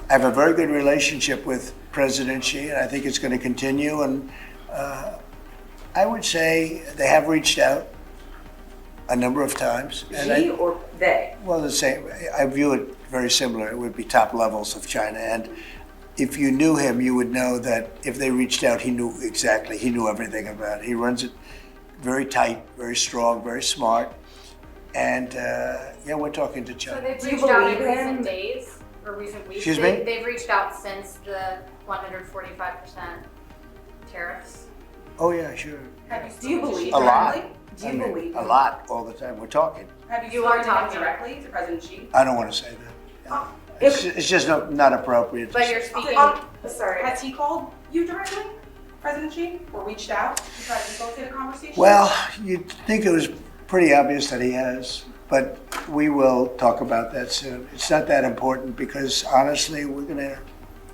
I have a very good relationship with President Xi, and I think it's going to continue. And I would say they have reached out a number of times. Xi or they? Well, the same. I view it very similar. It would be top levels of China. And if you knew him, you would know that if they reached out, he knew exactly. He knew everything about it. He runs it very tight, very strong, very smart. And yeah, we're talking to China. So they've Do you reached out in believe him? recent days or recent weeks. Excuse me? They've reached out since the 145% tariffs. Oh yeah, sure. Do you believe A lot. directly? Do you I mean, believe a him? lot all the time. We're talking. Have you You are spoken to him talking. directly to President Xi? I don't want to say that. Oh, It's just not appropriate. to But say. you're speaking. Sorry. Has he called you directly, President Xi, or reached out to try to facilitate a conversation? Well, you'd think it was pretty obvious that he has, but we will talk about that soon. It's not that important because honestly, we're going to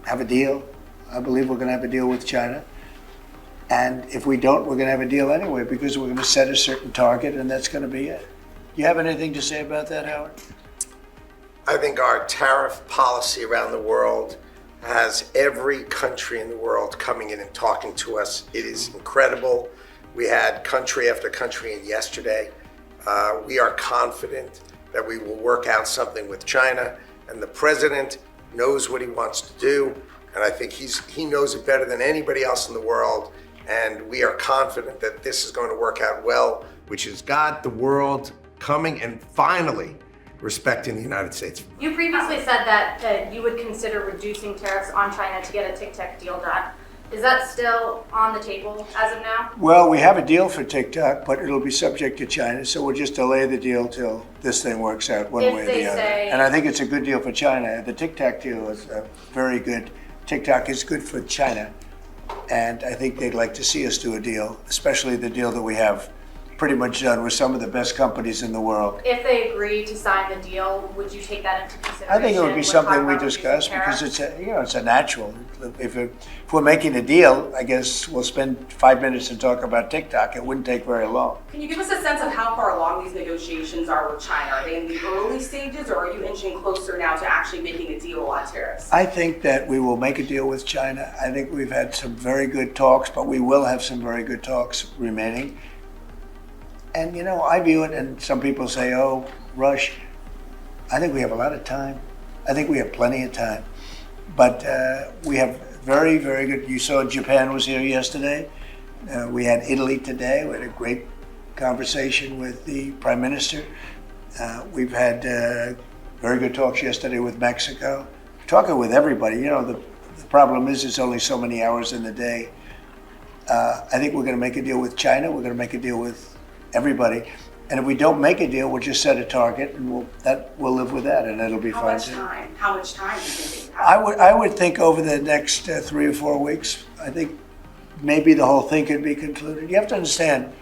have a deal. I believe we're going to have a deal with China. And if we don't, we're going to have a deal anyway because we're going to set a certain target and that's going to be it. You have anything to say about that, Howard? I think our tariff policy around the world has every country in the world coming in and talking to us. It is incredible. We had country after country in yesterday. We are confident that we will work out something with China, and the president knows what he wants to do, and I think he knows it better than anybody else in the world, and we are confident that this is going to work out well, which has got the world coming and finally respecting the United States. You previously said that you would consider reducing tariffs on China to get a Tic-Tac deal done. Is that still on the table as of now? Well, we have a deal for TikTok, but it'll be subject to China, so we'll just delay the deal till this thing works out one If way or they the other. say- And I think it's a good deal for China. The TikTok deal is very good. TikTok is good for China, and I think they'd like to see us do a deal, especially the deal that we have pretty much done with some of the best companies in the world. If they agree to sign the deal, would you take that into consideration? I think it would be when something talking we about reducing discuss because tariffs? it's a natural. If we're making a deal, I guess we'll spend 5 minutes to talk about TikTok. It wouldn't take very long. Can you give us a sense of how far along these negotiations are with China? Are they in the early stages, or are you inching closer now to actually making a deal on tariffs? I think that we will make a deal with China. I think we've had some very good talks, but we will have some very good talks remaining. And I view it, and some people say, oh, rush. I think we have a lot of time. I think we have plenty of time. But we have very, very good, you saw Japan was here yesterday. We had Italy today. We had a great conversation with the Prime Minister. We've had very good talks yesterday with Mexico. Talking with everybody. The problem is it's only so many hours in the day. I think we're going to make a deal with China. We're going to make a deal with everybody. And if we don't make a deal, we'll just set a target and we'll live with that, and it'll be How fine much too. time? How much time do you think they have? I would think over the next 3 or 4 weeks, I think maybe the whole thing could be concluded. You have to understand,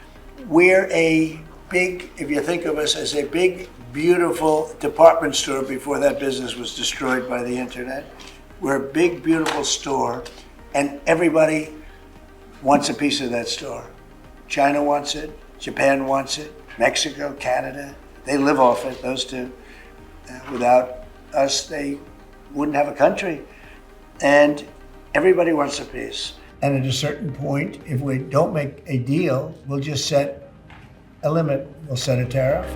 we're a big, if you think of us as a big, beautiful department store before that business was destroyed by the internet. We're a big, beautiful store, and everybody wants a piece of that store. China wants it, Japan wants it, Mexico, Canada, they live off it, those two. Without us, they wouldn't have a country. And everybody wants a piece. And at a certain point, if we don't make a deal, we'll just set a limit. We'll set a tariff.